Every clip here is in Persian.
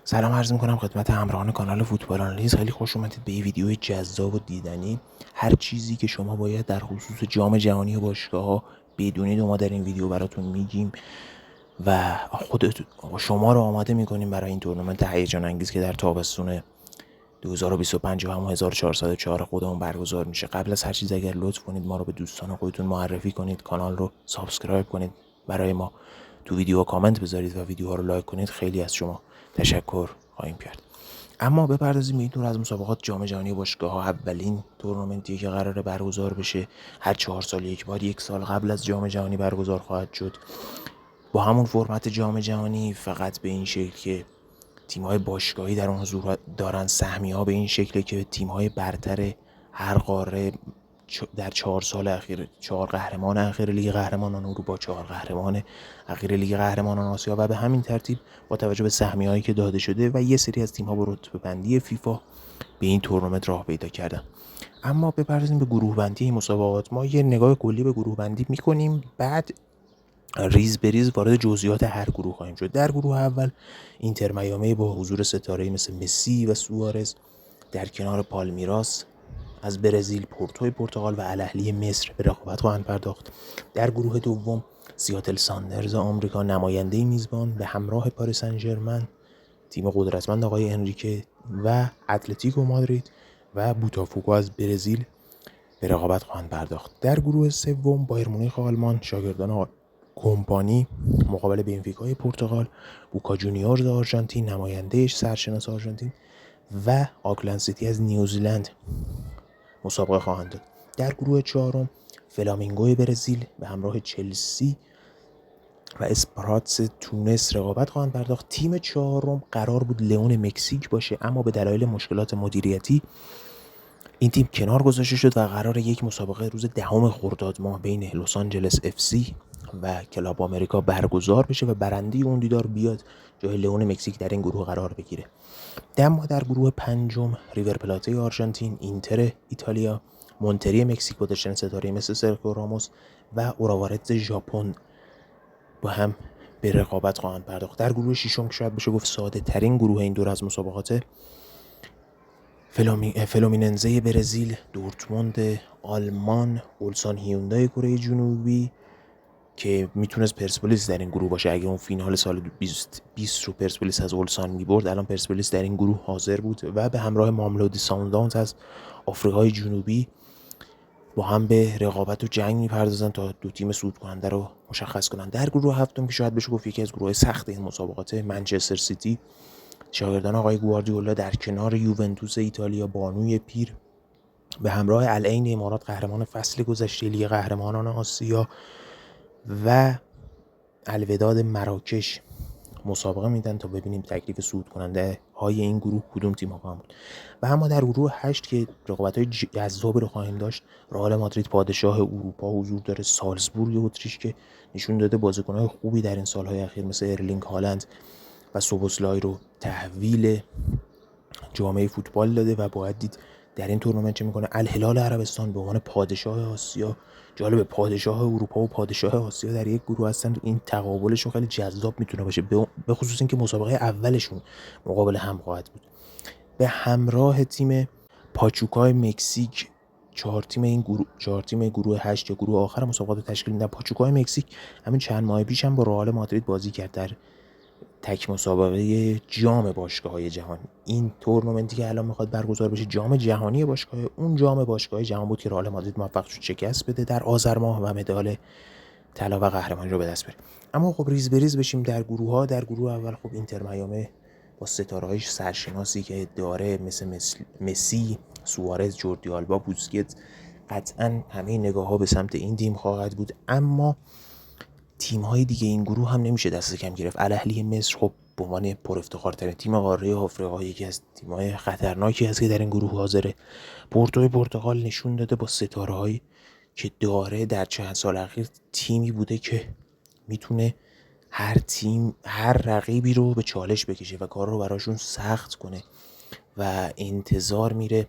سلام عرض میکنم خدمت همراهان کانال فوتبال آنالیز. خیلی خوش اومدید به این ویدیو جذاب و دیدنی. هر چیزی که شما باید در خصوص جام جهانی باشگاه‌ها بدونید و ما در این ویدیو براتون میگیم و شما رو آماده میکنیم برای این تورنمنت هیجان انگیز که در تابستون 2025 و هم 1404 خودمون برگزار میشه. قبل از هر چیز اگر لطف کنید ما رو به دوستان خودتون معرفی کنید، کانال رو سابسکرایب کنید، برای ما تو ویدیو کامنت بذارید و ویدیوها رو لایک کنید. خیلی از شما تشکر خواهیم کرد. اما بپردازیم به این دور از مسابقات جام جهانی باشگاه‌ها. اولین تورنمنتی که قراره برگزار بشه، هر 4 سال یک بار، یک سال قبل از جام جهانی برگزار خواهد شد با همون فرمت جام جهانی، فقط به این شکل که تیم‌های باشگاهی در اون حضور دارن. سهمیه‌ها به این شکله که تیم‌های برتر هر قاره در 4 سال اخیر، 4 قهرمان اخیر لیگ قهرمانان اروپا، 4 قهرمان اخیر لیگ قهرمانان آسیا و به همین ترتیب با توجه به سهمیه‌هایی که داده شده و یه سری از تیم‌ها با رتبه‌بندی فیفا به این تورنمنت راه پیدا کردن. اما بپردازیم به گروه بندی این مسابقات. ما یه نگاه کلی به گروه بندی می‌کنیم، بعد ریز به ریز وارد جزئیات هر گروه خواهیم شد. در گروه اول اینتر میامی با حضور ستاره‌ای مثل مسی و سوارز در کنار پالمیراس از برزیل، پورتوی پرتغال و الاهلی مصر به رقابت خواهند پرداخت. در گروه دوم سیاتل ساندرز آمریکا نماینده میزبان به همراه پاریس سن ژرمن، تیم قدرتمند آقای انریکه و اتلتیکو مادرید و بوتافوگو از برزیل به رقابت خواهند پرداخت. در گروه سوم بایر مونیخ آلمان، شاگردان کمپانی مقابل بنفیکای پرتغال، بوکا جونیورز آرژانتین نماینده سرشناس آرژانتین و آکلند سیتی از نیوزیلند مسابقه خواهند داد. در گروه چهارم فلامینگوی برزیل به همراه چلسی و اسپراتس تونس رقابت خواهند پرداخت. تیم چهارم قرار بود لئون مکزیک باشه، اما به دلایل مشکلات مدیریتی این تیم کنار گذاشته شد و قرار یک مسابقه روز 10 خرداد ماه بین لس آنجلس اف سی و کلاب آمریکا برگزار بشه و برنده اون دیدار بیاد جای لئون مکزیک در این گروه قرار بگیره. اما در گروه پنجم ریور پلاته آرژانتین، اینتر ایتالیا، مونتری مکزیک با داشتن ستاره مثل سرخیو راموس و اوراوارتز ژاپن با هم به رقابت خواهند پرداخت. در گروه ششم که شاید بشه گفت ساده ترین گروه این دور از مسابقات، فلومیننزه برزیل، دورتموند آلمان، اولسان هیوندای کره جنوبی که میتونست پرسپولیس در این گروه باشه اگه اون فینال سال 2020 رو پرسپولیس از اولسان میبرد. الان پرسپولیس در این گروه حاضر بود و به همراه ماملودی ساونداونز از آفریقای جنوبی با هم به رقابت و جنگ میپردازن تا دو تیم صعود کننده رو مشخص کنن. در گروه هفتم که شاید بشه گفت یکی از گروه سخت این مسابقات، منچستر سیتی شاگردان آقای گواردیولا در کنار یوونتوس ایتالیا بانوی پیر به همراه العین امارات قهرمان فصل گذشته لیگ قهرمانان آسیا و الوداد مراکش مسابقه میدن تا ببینیم تکلیف صعود کننده های این گروه کدوم تیم ها خواهند بود. و اما در گروه 8 که رقابت های جذابی رو خواهیم داشت، رئال مادرید پادشاه اروپا حضور داره، سالزبورگ اتریش که نشون داده بازیکن‌های خوبی در این سالهای اخیر مثل ارلینگ هالند و سوبوسلای رو تحویل جامعه فوتبال داده و باید دید در این تورنمنت چه میکنه. الهلال عربستان به عنوان پادشاه آسیا، جالب، پادشاه اروپا و پادشاه آسیا در یک گروه هستن. این تقابلشون خیلی جذاب میتونه باشه، به خصوص اینکه مسابقه اولشون مقابل هم خواهد بود. به همراه تیم پاچوکای مکزیک، چهار تیم گروه 8 یا گروه آخر مسابقات تشکیل میدن. پاچوکای مکزیک همین چند ماه پیش هم با رئال مادرید بازی کرد در تک مسابقه جام باشگاه‌های جهان. این تورنمنتی که الان میخواد برگزار بشه جام جهانی باشگاه، اون جام باشگاه‌های جهان بود که رئال مادرید موفق شد شکست بده در آذر ماه و مدال طلا و قهرمانی رو به دست بره. اما خب ریز به ریز بشیم در گروه‌ها. در گروه اول خب اینتر میامی با ستاره‌های سرشناسی که داره مثل مسی، سوارز، جوردی آلبا، بوسکت، قطعاً همه نگاه‌ها به سمت این تیم خواهد بود. اما تیم‌های دیگه این گروه هم نمیشه دست کم گرفت. الاهلی مصر خب به عنوان پر افتخارترین تیم قاره آفریقا یکی از تیم‌های خطرناکی هست که در این گروه حاضره. پورتوی پرتغال نشون داده با ستاره‌هایی که داره در چند سال اخیر تیمی بوده که میتونه هر رقیبی رو به چالش بکشه و کار رو براشون سخت کنه و انتظار میره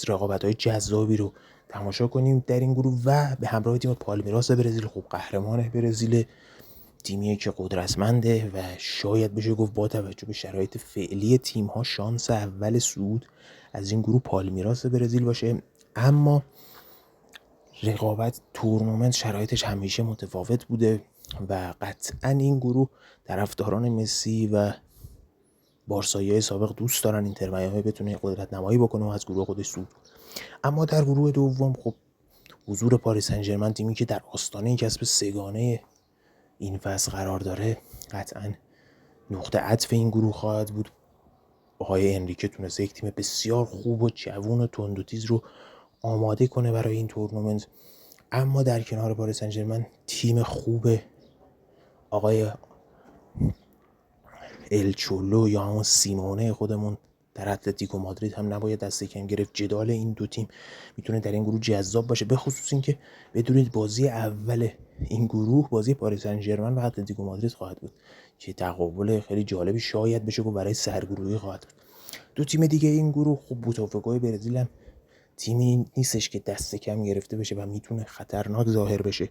رقابت‌های جذابی رو تماشا کنیم در این گروه. و به همراه تیم پالمیراس برزیل، خوب قهرمان برزیل تیمیه که قدرتمنده و شاید بشه گفت با توجه به شرایط فعلی تیم‌ها شانس اول صعود از این گروه پالمیراس برزیل باشه. اما رقابت تورنمنت شرایطش همیشه متفاوت بوده و قطعا این گروه طرفداران مسی و بارسایی سابق دوست دارن اینتر میامی بتونه قدرت نمایی بکنه و از گروه خودش صعود. اما در گروه دوم خب حضور پاریس سن ژرمن، تیمی که در آستانه کسب سگانه این فصل قرار داره، قطعا نقطه عطف این گروه خواهد بود. آقای انریکه تونسته یک تیم بسیار خوب و جوون و تند و تیز رو آماده کنه برای این تورنمنت. اما در کنار پاریس سن ژرمن تیم خوب آقای الچولو یا همون سیمونه خودمون در اتلتیکو مادرید هم نباید دست کم گرفت. جدال این دو تیم میتونه در این گروه جذاب باشه، به خصوص اینکه بدونید بازی اول این گروه بازی پاریس سن ژرمن و اتلتیکو مادرید خواهد بود که تقابل خیلی جالبی شاید بشه گفت برای سرگروهی خواهد بود. دو تیم دیگه این گروه خب بوتافگوی برزیل هم تیمی نیستش که دست کم گرفته بشه و میتونه خطرناک ظاهر بشه،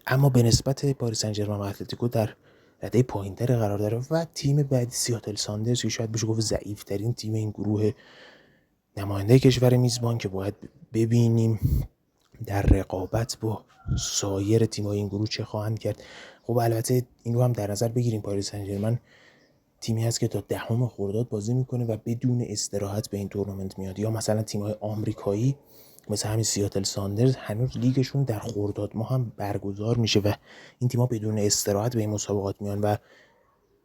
اما به نسبت پاریس سن ژرمن و اتلتیکو در رده پایین‌تر قرار داره. و تیم بعدی سیاتل ساندرز که شاید بشه گفت ضعیف‌ترین تیم این گروه، نماینده کشور میزبان که باید ببینیم در رقابت با سایر تیم‌های این گروه چه خواهند کرد. خب البته این رو هم در نظر بگیریم پاریس سن ژرمن تیمی هست که تا 10 خرداد بازی میکنه و بدون استراحت به این تورنمنت میاد، یا مثلا تیم‌های آمریکایی مثل همین سیاتل ساندرز هنوز لیگشون در خرداد ماه هم برگزار میشه و این تیم‌ها بدون استراحت به این مسابقات میان و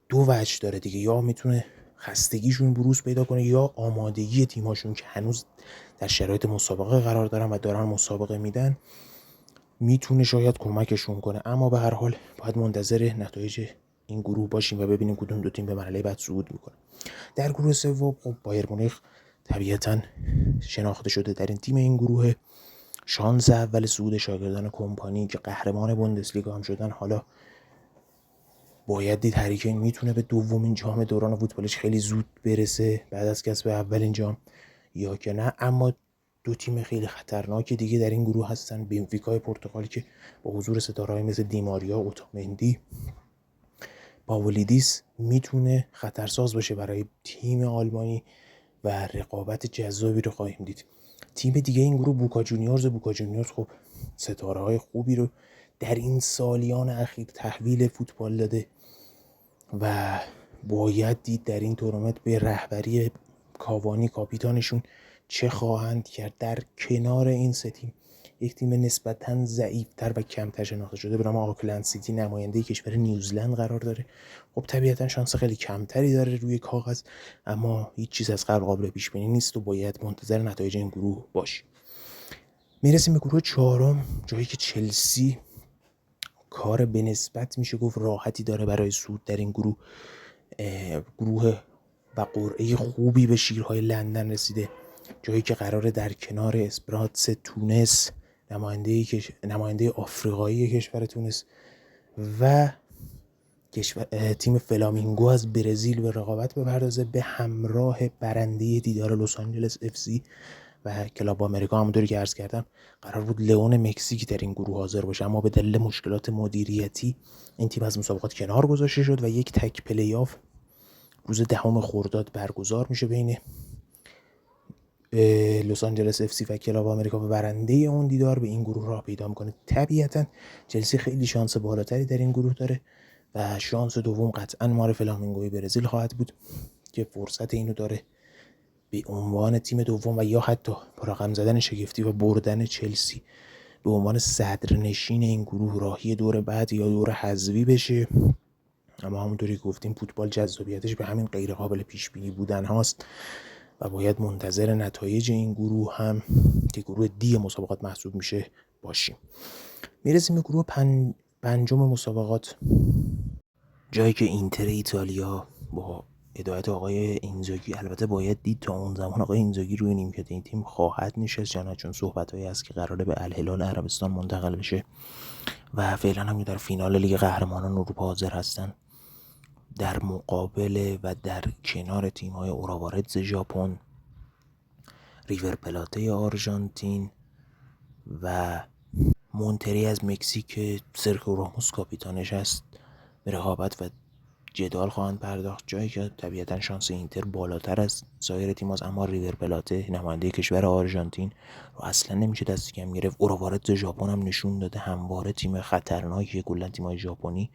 دو وجه داره دیگه، یا میتونه خستگیشون بروز پیدا کنه یا آمادگی تیم‌هاشون که هنوز در شرایط مسابقه قرار دارن و دارن مسابقه میدن میتونه شاید کمکشون کنه. اما به هر حال باید منتظر نتایج این گروه باشیم و ببینیم کدوم دو تیم به مرحله بعد صعود میکنه. در گروه سوم خب بایر مونیخ طبیعتاً شناخته شده در این تیم این گروه، شانس اول صعود شاگردان کمپانی که قهرمان بوندسلیگا هم شدن. حالا باید دید هری کین میتونه به دومین جام دوران فوتبالش خیلی زود برسه بعد از کسب اولین جام یا که نه. اما دو تیم خیلی خطرناک دیگه در این گروه هستن. بنفیکای پرتغال که با حضور ستاره‌های مثل دیماریا، اوتامندی، پاولیدیس میتونه خطرساز باشه برای تیم آلمانی و رقابت جذابی رو خواهیم دید. تیم دیگه این گروه بوکا جونیورز خب ستاره‌های خوبی رو در این سالیان اخیر تحویل فوتبال داده و باید دید در این تورنمنت به رهبری کاوانی کاپیتانشون چه خواهند کرد. در کنار این سه تیم یک تیم نسبتاً ضعیف‌تر و کمتر شناخته شده به نام آکلند سیتی نماینده کشور نیوزلند قرار داره. خب طبیعتاً شانس خیلی کمتری داره روی کاغذ، اما هیچ چیز از قبل قابل پیش بینی نیست و باید منتظر نتایج این گروه باشیم. میرسیم به گروه چهارم، جایی که چلسی کار به نسبت میشه گفت راحتی داره برای صعود در این گروه. گروه و قرعه خوبی به شیرهای لندن رسیده، جایی که قراره در کنار اسپراتس تونس، نماینده آفریقایی کشور تونس و تیم فلامینگو از برزیل به رقابت بپردازه به همراه برنده دیدار لس آنجلس اف سی و کلاب آمریکا. همونطوری که عرض کردم قرار بود لئون مکزیک در این گروه حاضر باشه، اما به دلیل مشکلات مدیریتی این تیم از مسابقات کنار گذاشته شد و یک تک پلی آف روز 10 خرداد برگزار میشه بین لس آنجلس اف سی و کلاب آمریکا و برنده اون دیدار به این گروه راه پیدا میکنه. طبیعتا چلسی خیلی شانس بالاتری در این گروه داره و شانس دوم قطعا مار فلامینگوی برزیل خواهد بود که فرصت اینو داره به عنوان تیم دوم و یا حتی رقم زدن شگفتی و بردن چلسی به عنوان صدرنشین این گروه راهی دور بعد یا دور حذفی بشه. اما همونطوری گفتیم فوتبال جذابیتش به همین غیر قابل پیش بینی بودن هاست و باید منتظر نتایج این گروه هم که گروه دی مسابقات محسوب میشه باشیم. میرسیم به گروه پنجم مسابقات، جایی که اینتر ایتالیا با هدایت آقای اینزاگی، البته باید دید تا اون زمان آقای اینزاگی روی نیمکت این تیم خواهد نشست یا نه، چون صحبتایی هست که قراره به الهلال عربستان منتقل بشه و فعلا هم در فینال لیگ قهرمانان اروپا حاضر هستن در مقابل و در کنار تیم‌های اوراوارتز ژاپن، ریور پلاته آرژانتین و مونتری از مکزیک که سرخیو راموس کاپیتانش است به رقابت و جدال خواهند پرداخت، جایی که طبیعتا شانس اینتر بالاتر از سایر تیم‌هاست. اما ریور پلاته نماینده کشور آرژانتین رو اصلا نمیشه دست کم گرفت. اوراوارد ژاپن هم نشون داده همواره تیم خطرناکیه. کلا تیم‌های ژاپنی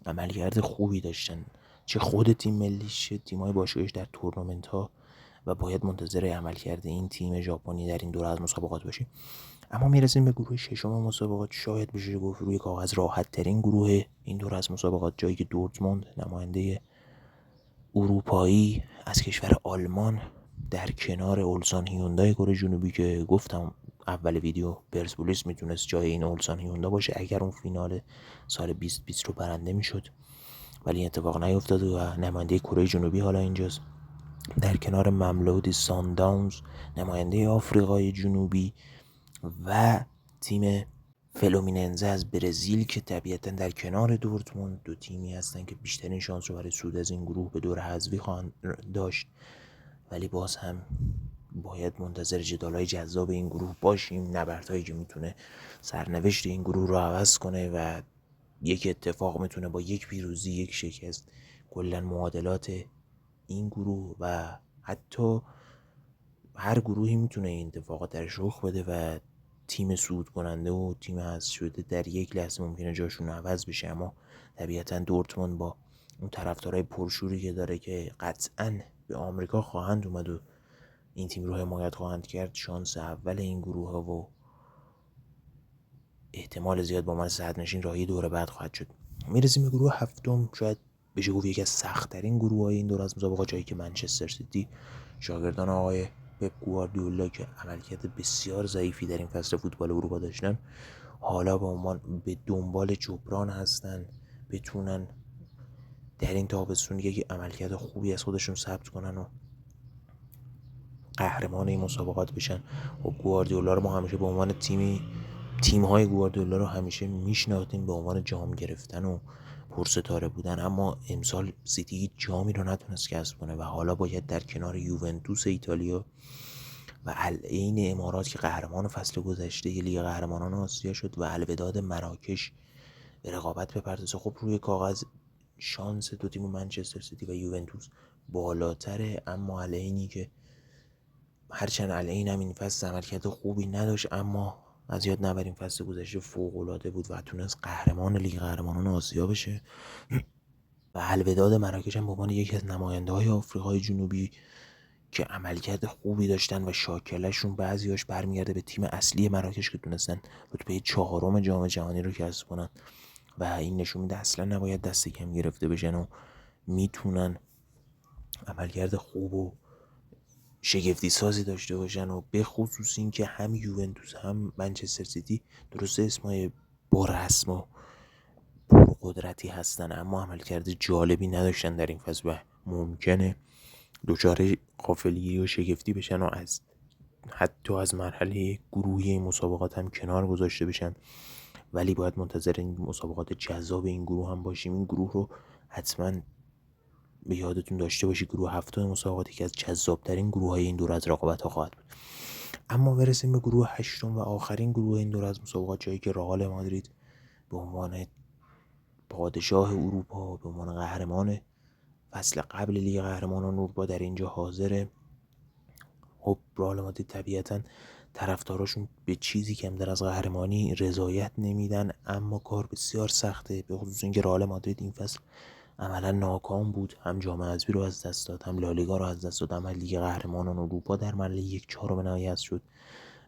عملکرد خوبی داشتن، چه خود تیم ملیش چه تیم‌های باشگاهیش در تورنمنت‌ها، و باید منتظر عملکرد این تیم ژاپنی در این دوره از مسابقات باشیم. اما میرسیم به گروه ششم مسابقات. شاید بشه گفت روی کاغذ راحت ترین گروه این دوره از مسابقات، جایی که دورتموند نماینده اروپایی از کشور آلمان در کنار اولسان هیوندای کره جنوبی، که گفتم اول ویدیو پرسپولیس میتونست جای این اولسان هیوندا باشه اگر اون فینال سال 2020 رو برنده میشد، ولی این اتفاق نیفتاد و نماینده کره جنوبی حالا اینجاست در کنار مملودی سانداونز نماینده آفریقای جنوبی و تیم فلومیننزه از برزیل، که طبیعتا در کنار دورتموند دو تیمی هستن که بیشترین شانس رو برای صعود از این گروه به دور حذفی خواهند داشت. ولی باز هم باید منتظر جدال‌های جذاب این گروه باشیم، نبردهایی که میتونه سرنوشت این گروه رو عوض کنه و یک اتفاق میتونه با یک پیروزی یک شکست کلا معادلات این گروه و حتی هر گروهی میتونه این اتفاقات درش رخ بده و تیم صعود کننده و تیم حذف شده در یک لحظه ممکنه جاشون عوض بشه. اما طبیعتا دورتموند با اون طرفدارای پرشوری که داره که قطعاً به آمریکا خواهند اومد و این تیم رو حمایت خواهند کرد، شانس اول این گروه ها و احتمال زیاد با من صدرنشین راهی دوره بعد خواهد شد. میرسیم به گروه هفتم، شاید بشه گفت یکی از سخت‌ترین گروه‌های این دور از مسابقات، جایی که منچستر سیتی شاگردان آقای پپ گواردیولا که عملکرد بسیار ضعیفی در این فصل فوتبال اروپا داشتن، حالا به دنبال جبران هستن، بتونن در این تابستون یک عملکرد خوبی از خودشون ثبت کنن و قهرمان این مسابقات بشن. و گواردیولا رو ما همیشه به عنوان تیم‌های گواردیولا رو همیشه میشناختیم به عنوان جام گرفتن و پرستاره بودن، اما امسال سیتی هیچ جامی رو نتونست کسب کنه و حالا باید در کنار یوونتوس ایتالیا و العین امارات که قهرمان فصل گذشته لیگ قهرمانان آسیا شد و الوداد مراکش به رقابت بپردازه. خب روی کاغذ شانس دو تیم منچستر سیتی و یوونتوس بالاتره، اما العینی که هرچند العین هم این فصل عملکرد خوبی نداشت، اما از یاد نبریم فصل گذشته فوق‌العاده بود و تونست قهرمان لیگ قهرمانان آسیا بشه. و الوداد مراکش هم به عنوان یکی از نماینده‌های آفریقای جنوبی که عملکرد خوبی داشتن و شاکلهشون بعضیاش برمیگرده به تیم اصلی مراکش که تونستن رتبه 4 جام جهانی رو کسب کنن و این نشون میده اصلا نباید دست کم گرفته بشن و میتونن عملکرد خوب و شگفتی سازی داشته باشن. و به خصوص این که هم یوونتوس هم منچستر سیتی درست اسمای با رسم و پرقدرتی هستن، اما عملکرد جالبی نداشتن در این فصل و ممکنه دچار غافلگیری و شگفتی بشن و حتی از مرحله گروهی این مسابقات هم کنار گذاشته بشن. ولی باید منتظر این مسابقات جذاب این گروه هم باشیم. این گروه رو حتما به یادتون داشته باشی، گروه هفتم مسابقاتی که از جذابترین گروه‌های این دور از رقابت‌ها خواهد بود. اما برسیم به گروه هشتم و آخرین گروه این دور از مسابقات، جایی که رئال مادرید به عنوان پادشاه اروپا، به عنوان قهرمان فصل قبل لیگ قهرمانان اروپا در اینجا حاضره. خب رئال مادرید طبیعتاً طرفداراشون به چیزی کمتر از قهرمانی رضایت نمیدن، اما کار بسیار سخته، به خصوص اینکه رئال مادرید این فصل عملا ناکام بود، هم جام حذفی رو از دست داد، هم لالیگا رو از دست داد، هم لیگ قهرمانان اروپا در مرحله 1/4 نهایی حذف شد.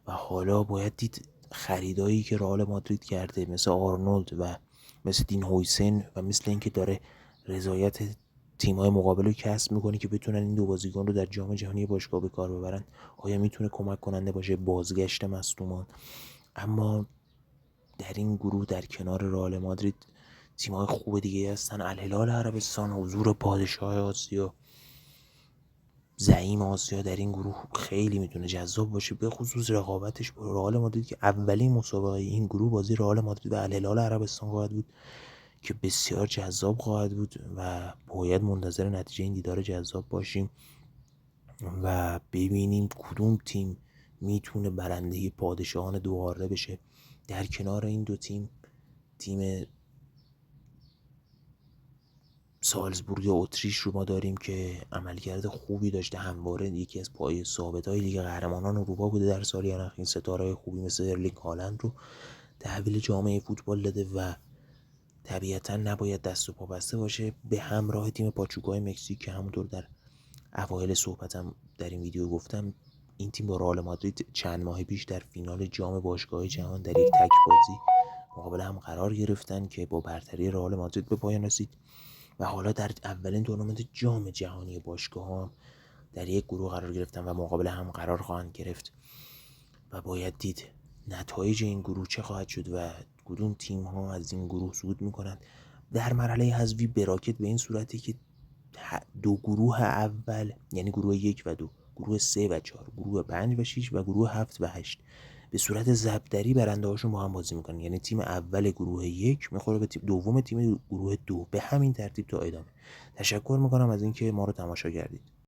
و حالا باید دید خریدایی که رئال مادرید کرده مثل آرنولد و مثل دین هویسن و مثل اینکه داره رضایت تیم‌های مقابل رو کسب میکنه که بتونن این دو بازیکن رو در جام جهانی باشگاه به کار ببرن. آیا میتونه کمک کننده باشه بازگشت مصدومان؟ اما در این گروه در کنار رئال مادرید تیم‌های خوب دیگه هستن. الهلال عربستان، حضور پادشاه آسیا، زعیم آسیا در این گروه خیلی میتونه جذاب باشه، به خصوص رقابتش با رئال مادرید که اولین مسابقه این گروه بازی رئال مادرید و الهلال عربستان خواهد بود که بسیار جذاب خواهد بود و باید منتظر نتیجه این دیدار جذاب باشیم و ببینیم کدوم تیم میتونه برنده پادشاهان دو قاره بشه. در کنار این دو تیم سالزبورگ اتریش رو ما داریم که عملکرد خوبی داشته، همواره یکی از پایه ثابت‌های لیگ قهرمانان اروپا بوده در سالیان اخیر. ستاره‌های خوبی مثل ارلینگ هالند رو تحویل جامعه فوتبال داده و طبیعتا نباید دست و پا بسته باشه به همراه تیم پاچوکای مکزیک که همونطور در اوایل صحبتم در این ویدیو گفتم، این تیم با رئال مادرید چند ماه پیش در فینال جام باشگاه‌های جهان در یک تک بازی مقابل هم قرار گرفتن که با برتری رئال مادرید به پایان رسید و حالا در اولین تورنمنت جام جهانی باشگاه‌ها در یک گروه قرار گرفتن و مقابل هم قرار خواهند گرفت و باید دید نتایج این گروه چه خواهد شد و کدوم تیم ها از این گروه صعود میکنند. در مرحله حذفی براکت به این صورتی که دو گروه اول، یعنی گروه 1 و 2، گروه 3 و 4، گروه 5 و 6 و گروه 7 و 8 به صورت ضربدری برنده هاشون با هم بازی میکنن. یعنی تیم اول گروه 1 میخوره به تیم دوم تیم گروه 2، به همین ترتیب تا ادامه. تشکر میکنم از اینکه ما رو تماشا کردید.